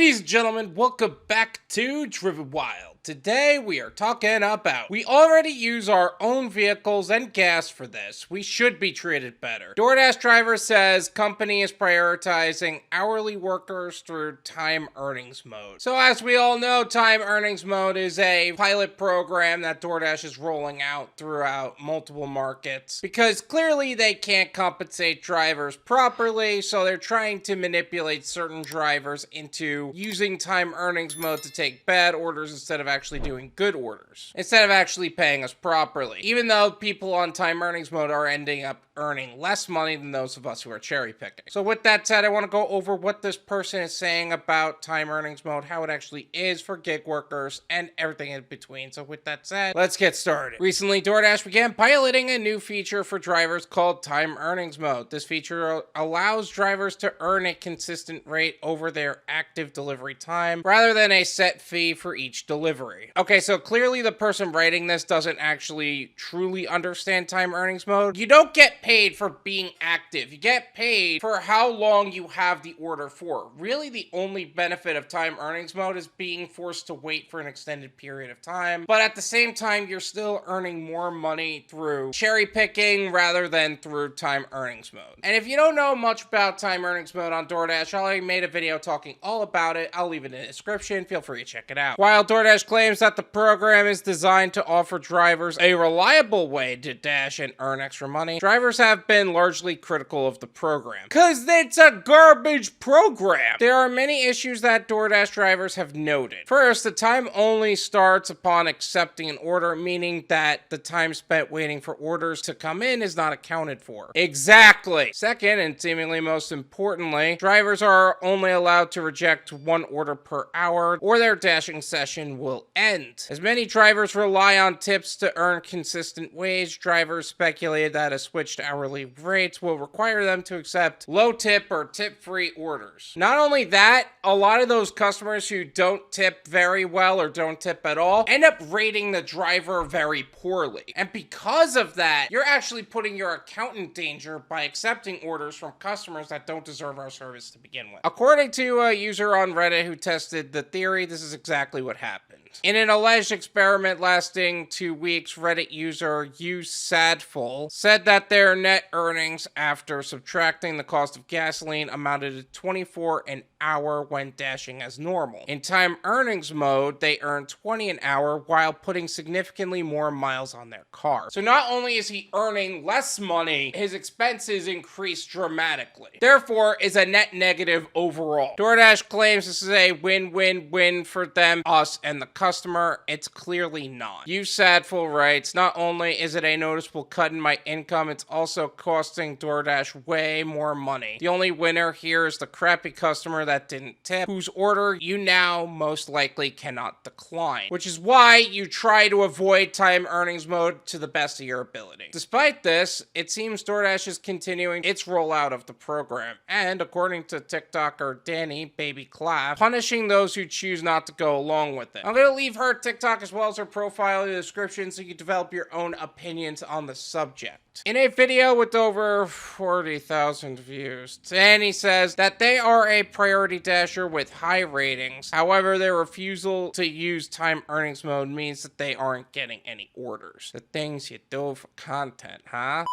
Ladies and gentlemen, welcome back to Driven Wild. Today we are talking about, we already use our own vehicles and gas for this. We should be treated better. Doordash Driver says company is prioritizing hourly workers through time earnings mode. So as we all know, time earnings mode is a pilot program that Doordash is rolling out throughout multiple markets because clearly they can't compensate drivers properly, so they're trying to manipulate certain drivers into using time earnings mode to take bad orders instead of actually doing good orders, instead of actually paying us properly, even though people on time earnings mode are ending up earning less money than those of us who are cherry picking. So with that said, I want to go over what this person is saying about time earnings mode, how it actually is for gig workers, and everything in between. So with that said, let's get started. Recently, Doordash began piloting a new feature for drivers called time earnings mode. This feature allows drivers to earn a consistent rate over their active delivery time rather than a set fee for each delivery. Okay, so clearly the person writing this doesn't actually truly understand time earnings mode. You don't get paid for being active. You get paid for how long you have the order for. Really, the only benefit of time earnings mode is being forced to wait for an extended period of time, but at the same time, you're still earning more money through cherry picking rather than through time earnings mode. And if you don't know much about time earnings mode on Doordash, I already made a video talking all about it. I'll leave it in the description. Feel free to check it out. While Doordash claims that the program is designed to offer drivers a reliable way to dash and earn extra money, drivers have been largely critical of the program because it's a garbage program. There are many issues that Doordash drivers have noted. First, the time only starts upon accepting an order, meaning that the time spent waiting for orders to come in is not accounted for. Exactly. Second, and seemingly most importantly, drivers are only allowed to reject one order per hour or their dashing session will end. As many drivers rely on tips to earn consistent wage, drivers speculated that a switch to hourly rates will require them to accept low tip or tip-free orders. Not only that, a lot of those customers who don't tip very well or don't tip at all end up rating the driver very poorly. And because of that, you're actually putting your account in danger by accepting orders from customers that don't deserve our service to begin with. According to a user on Reddit who tested the theory, this is exactly what happened. In an alleged experiment lasting 2 weeks, Reddit user usadful said that their net earnings after subtracting the cost of gasoline amounted to 24 an hour when dashing as normal. In time earnings mode, they earned 20 an hour while putting significantly more miles on their car. So not only is he earning less money, his expenses increase dramatically. Therefore, is a net negative overall. Doordash claims this is a win-win-win for them, us, and the customer. It's clearly not. Usadful writes, not only is it a noticeable cut in my income, it's also costing Doordash way more money. The only winner here is the crappy customer that didn't tip, whose order you now most likely cannot decline, which is why you try to avoid time earnings mode to the best of your ability. Despite this, it seems Doordash is continuing its rollout of the program, and according to TikToker Danny Babycalff, punishing those who choose not to go along with it. I'm going to leave her TikTok as well as her profile in the description so you can develop your own opinions on the subject. In a video with over 40,000 views, Danny says that they are a priority dasher with high ratings. However, their refusal to use time earnings mode means that they aren't getting any orders. The things you do for content, huh?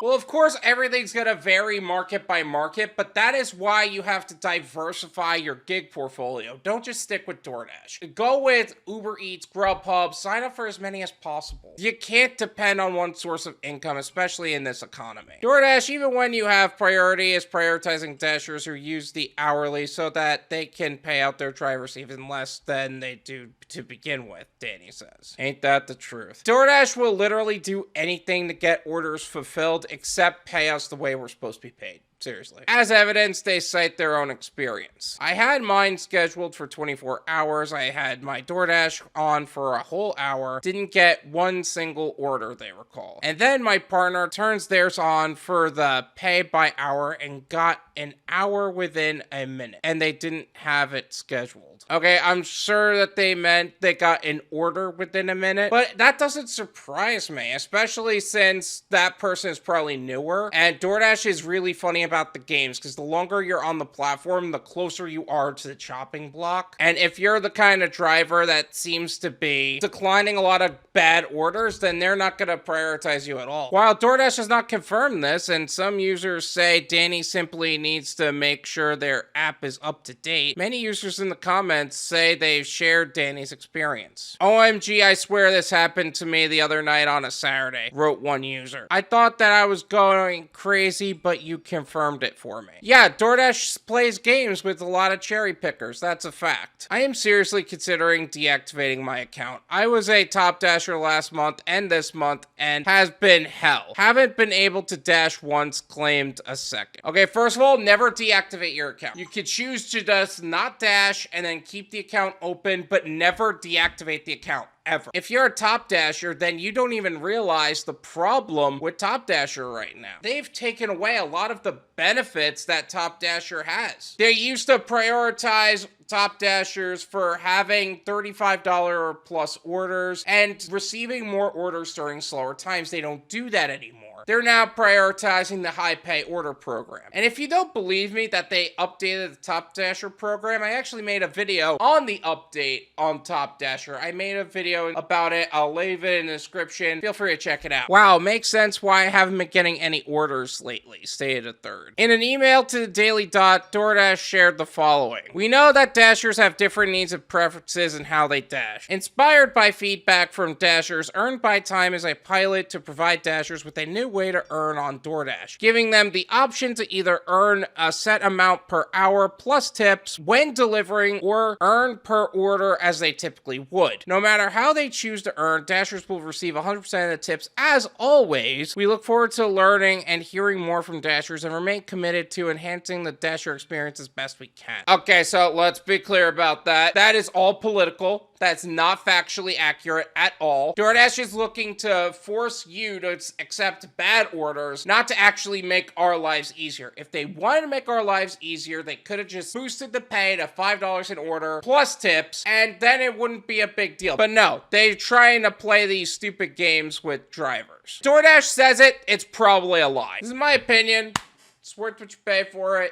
Well, of course, everything's going to vary market by market, but that is why you have to diversify your gig portfolio. Don't just stick with Doordash. Go with Uber Eats, Grubhub, sign up for as many as possible. You can't depend on one source of income, especially in this economy. Doordash, even when you have priority, is prioritizing dashers who use the hourly so that they can pay out their drivers even less than they do to begin with, Danny says. Ain't that the truth? Doordash will literally do anything to get orders fulfilled except pay us the way we're supposed to be paid. Seriously. As evidence, they cite their own experience. I had mine scheduled for 24 hours. I had my Doordash on for a whole hour. Didn't get one single order, they recall. And then my partner turns theirs on for the pay by hour and got an hour within a minute. And they didn't have it scheduled. Okay, I'm sure that they meant they got an order within a minute, but that doesn't surprise me, especially since that person is probably newer. And Doordash is really funny about about the games, because the longer you're on the platform, the closer you are to the chopping block. And if you're the kind of driver that seems to be declining a lot of bad orders, then they're not going to prioritize you at all. While DoorDash has not confirmed this, and some users say Danny simply needs to make sure their app is up to date, many users in the comments say they've shared Danny's experience. OMG, I swear this happened to me the other night on a Saturday, wrote one user. I thought that I was going crazy, but you confirmed it for me. Yeah, DoorDash plays games with a lot of cherry pickers. That's a fact. I am seriously considering deactivating my account. I was a top dasher last month and this month, and has been hell. Haven't been able to dash once, claimed a second. Okay, first of all, never deactivate your account. You could choose to just not dash and then keep the account open, but never deactivate the account. Ever. If you're a Top Dasher, then you don't even realize the problem with Top Dasher right now. They've taken away a lot of the benefits that Top Dasher has. They used to prioritize Top Dashers for having $35 or plus orders and receiving more orders during slower times. They don't do that anymore. They're now prioritizing the high pay order program. And if you don't believe me that they updated the Top Dasher program, I actually made a video on the update on Top Dasher. I made a video about it. I'll leave it in the description. Feel free to check it out. Wow, makes sense why I haven't been getting any orders lately, stated a third. In an email to the Daily Dot, DoorDash shared the following. We know that Dashers have different needs and preferences in how they dash. Inspired by feedback from Dashers, Earned by Time is a pilot to provide Dashers with a new way to earn on DoorDash, giving them the option to either earn a set amount per hour plus tips when delivering or earn per order as they typically would. No matter how they choose to earn, Dashers will receive 100% of the tips. As always, we look forward to learning and hearing more from Dashers and remain committed to enhancing the Dasher experience as best we can. Okay, so let's be clear about that. That is all political. That's not factually accurate at all. DoorDash is looking to force you to accept bad orders, not to actually make our lives easier. If they wanted to make our lives easier, they could have just boosted the pay to $5 an order plus tips, and then it wouldn't be a big deal. But no, they're trying to play these stupid games with drivers. DoorDash says it's probably a lie. This is my opinion. It's worth what you pay for it.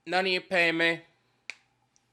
None of you pay me.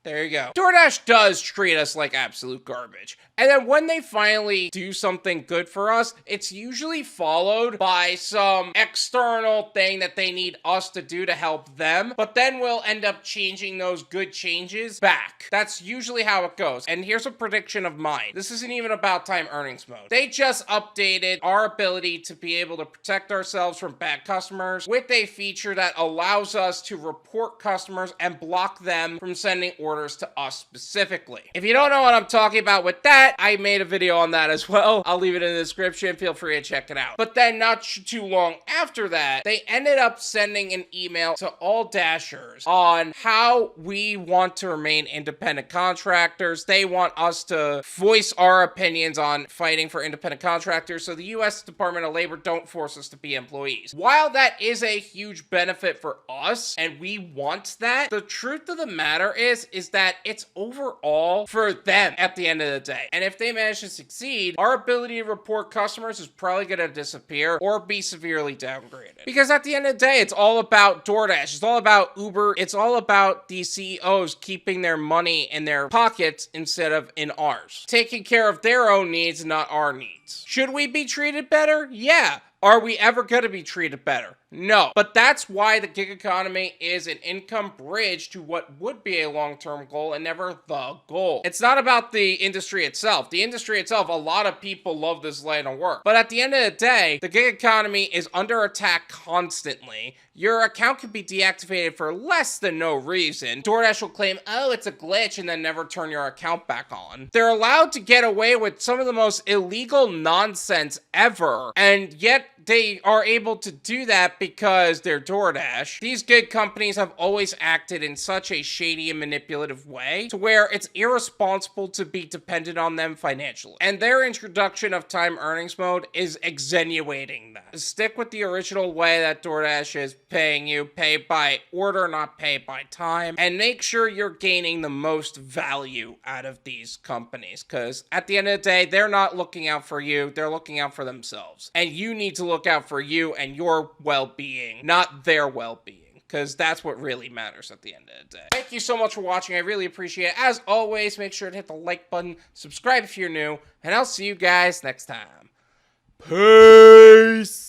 There you go. DoorDash does treat us like absolute garbage. And then when they finally do something good for us, it's usually followed by some external thing that they need us to do to help them. But then we'll end up changing those good changes back. That's usually how it goes. And here's a prediction of mine. This isn't even about time earnings mode. They just updated our ability to be able to protect ourselves from bad customers with a feature that allows us to report customers and block them from sending orders to us specifically. If you don't know what I'm talking about with that, I made a video on that as well. I'll leave it in the description. Feel free to check it out. But then not too long after that, they ended up sending an email to all Dashers on how we want to remain independent contractors. They want us to voice our opinions on fighting for independent contractors, so the U.S. Department of Labor don't force us to be employees. While that is a huge benefit for us, and we want that, the truth of the matter is that it's overall for them at the end of the day. And if they manage to succeed, our ability to report customers is probably going to disappear or be severely downgraded. Because at the end of the day, it's all about DoorDash. It's all about Uber. It's all about these CEOs keeping their money in their pockets instead of in ours. Taking care of their own needs, not our needs. Should we be treated better? Yeah. Are we ever going to be treated better? No. But that's why the gig economy is an income bridge to what would be a long-term goal and never the goal. It's not about the industry itself. The industry itself, a lot of people love this line of work. But at the end of the day, the gig economy is under attack constantly. Your account can be deactivated for less than no reason. DoorDash will claim, oh, it's a glitch, and then never turn your account back on. They're allowed to get away with some of the most illegal nonsense ever, and yet they are able to do that because they're DoorDash. These gig companies have always acted in such a shady and manipulative way to where it's irresponsible to be dependent on them financially. And their introduction of time earnings mode is extenuating that. Stick with the original way that DoorDash is paying you. Pay by order, not pay by time. And make sure you're gaining the most value out of these companies. Because at the end of the day, they're not looking out for you. They're looking out for themselves. And you need to look out for you and your well-being, not their well-being. because that's what really matters at the end of the day. Thank you so much for watching. I really appreciate it. As always, make sure to hit the like button, subscribe if you're new, and I'll see you guys next time. Peace!